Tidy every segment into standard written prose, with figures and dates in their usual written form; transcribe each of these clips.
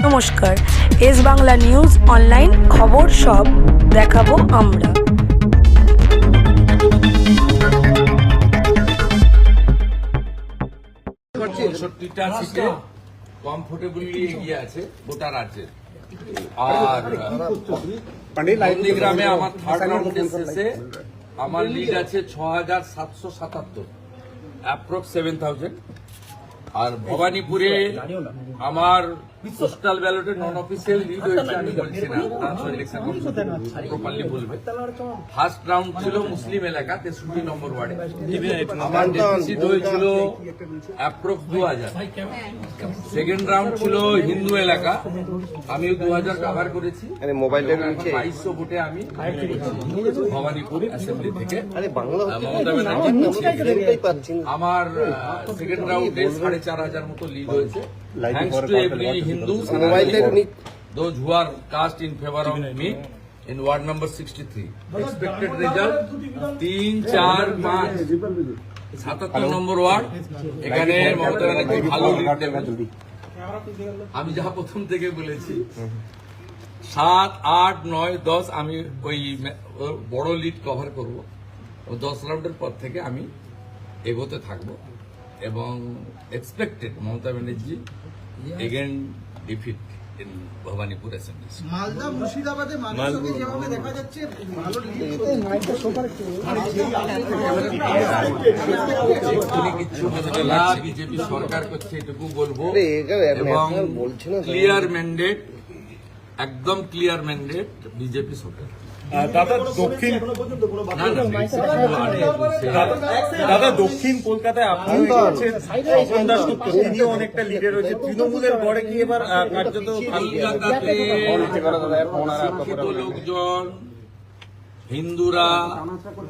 নমস্কার, S Bangla news online খবর সব দেখাবো আমরা। সিটে কমফোর্টেবলি এগিয়ে আছে গোটা রাজ্যে। আর নন্দীগ্রামে আমার থার্ড রাউন্ডের শেষে আমার লিড আছে ৬,৭৭৭, অ্যাপ্রক্স 7,000। আর ভবানীপুরে আমার পোস্টাল ব্যালটে নন অফিসিয়াল লিড হয়েছে, আমি বলছি না, ইলেকশন প্রপারলি বলবে। ফার্স্ট রাউন্ড ছিল মুসলিম এলাকা 63 নম্বর ওয়ার্ডে, আমার ডেফিসিট হয়েছিল অ্যাপ্রক্স 2,000। সেকেন্ড রাউন্ড ছিল হিন্দু এলাকা, আমিও 2,000 কভার করেছি। 2200 ভোটে আমি ভবানীপুর অ্যাসেম্বলি থেকে মমতা ব্যানার্জি। আমার সেকেন্ড রাউন্ডে 4,500 মতো লিড হয়েছে, thanks to every Hindus those who are cast in favor of me in ward number 63. Expected result 3, 4, 5, 77 number word. এখানে মমতা ব্যানার্জি ভালো লিড দেবেন। আমি যা প্রথম থেকে বলেছি 7, 8, 9, 10 আমি ওই বড় লিড কভার করব। 10 রাউন্ডের পর থেকে আমি এগোতে থাকবো এবং expected Mamata Banerjee again defeat in Bhabanipur assembly. Malda মুর্শিদাবাদে মানুষকে যেভাবে দেখা যাচ্ছে ভালো কিছু বিজেপি সরকার করছে এটুকু বলবো, এবং ক্লিয়ার ম্যান্ডেট, একদম ক্লিয়ার ম্যান্ডেট বিজেপি সরকার। দাদা দক্ষিণ কলকাতায় আপনার স্বপন দাশগুপ্ত, তিনিও অনেকটা লিডে রয়েছে তৃণমূলের গড়ে কি এবার কার্যত লোকজন হিন্দুরা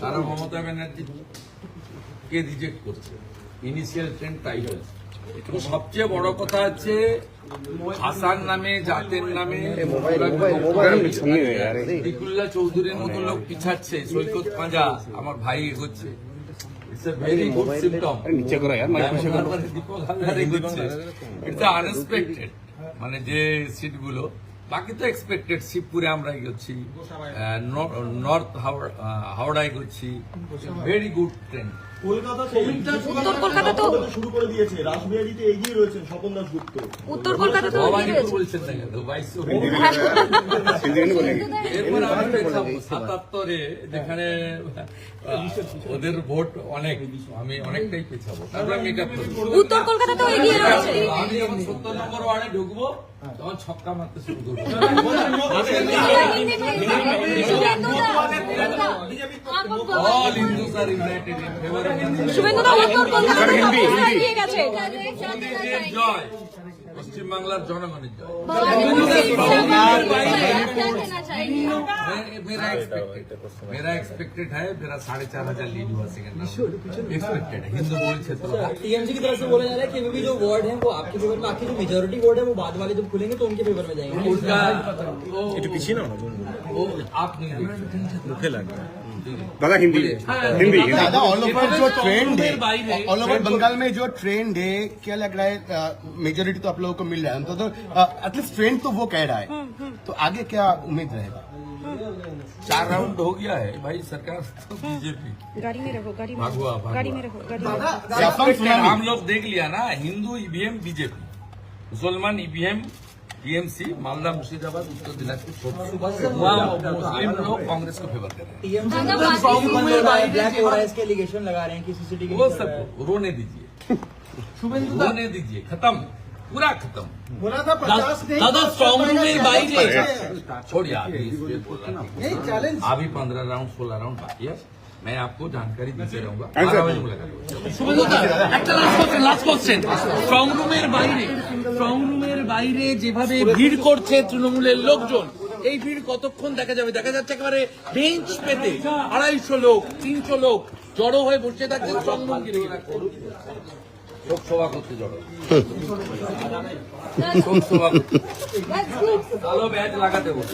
তারা মমতা ব্যানার্জিকে রিজেক্ট করছে, ইনিশিয়াল ট্রেন্ড তাই হয়েছে। সবচেয়ে বড় কথা হচ্ছে ভাষার নামে, জাতের নামে দিকুল্লা চৌধুরীর মতো লোক পিছাচ্ছে, সৈকত পাঁজা আমার ভাই এগোচ্ছে। It's a very good symptom. Dipak Haldar এগোচ্ছে, ইটস আনএক্সপেক্টেড। মানে যে সিটগুলো বাকি তো এক্সপেক্টেড, শিবপুরে আমরা এগোচ্ছি, নর্থ হাওড়া এগোচ্ছি, ভেরি গুড ট্রেন্ড। উত্তর কলকাতা তো শুরু করে দিয়েছে, রাসবিহারীতে এগিয়ে রয়েছেন স্বপন দাশগুপ্ত। উত্তর কলকাতা তো বলছেন না কেন 77-এ যেখানে ওদের ভোট অনেক, আমি অনেকটাই পেছাবো, তারপরে মেকআপ করবো। উত্তর কলকাতা তো এগিয়ে রয়েছে। আমি যখন 70 নম্বর ওয়ার্ডে ঢুকবো তখন ছক্কা মারতে শুরু করবো। All Hindus are united in favor of জয়, পশ্চিমবাংলার জনগণের জয়। मेरा एक्सपेक्टेड है, मेरा 4,500 लीड हुआ सेकंड एक्सपेक्टेड है। हिंदू बोलते तो टीएमसी की तरफ से बोला जा रहा है कि अभी जो वार्ड है वो आपके फेवर में, आपकी जो मेजोरिटी वार्ड है वो बाद वाले जब खुलेंगे तो उनके फेवर में जाएंगे। उसका पीछे ना वो आप नहीं मुखे लग रहा है दादा हिंदी दादा ऑल ओवर जो ट्रेंड है, ऑल ओवर बंगाल में जो ट्रेंड है, क्या लग रहा है मेजोरिटी तो आप लोगों को मिल रहा है, तो एटलीस्ट ट्रेंड तो वो कह रहा है, तो आगे क्या उम्मीद रहेगा? 4 राउंड हो गया है भाई, सरकार तो बीजेपी। गाड़ी में रहो, गाड़ी में भागवा गाड़ी में रहो, गाड़ी में हम लोग देख लिया ना, हिंदू ईवीएम बीजेपी, मुसलमान ईवीएम टीएमसी, मालदा मुर्शिदाबाद उत्तर दिनाजपुर मुस्लिम लोग कांग्रेस को फेवर कर रहे हैं। एलिगेशन लगा रहे हैं कि सीसीटीवी वो सब रोने दीजिए, रोने दीजिए, खत्म, पूरा खत्म। दादा स्ट्रॉन्ग रूम में छोड़िए, अभी 15 राउंड 16 राउंड बाकी है, मैं आपको जानकारी देते रहूंगा। লাস্ট কোশ্চেন, স্ট্রং রুমের বাইরে যেভাবে ভিড় করছে তৃণমূলের লোকজন, এই ভিড় কতক্ষণ দেখা যাবে? দেখা যাচ্ছে একেবারে বেঞ্চ পেতে 250 লোক 300 লোক জড়ো হয়ে বসে থাকছে স্ট্রং রুম ঘিরে। শোকসভা করতে জড়ো, শোকসভা কালো ব্যাচ লাগাতে বলছে।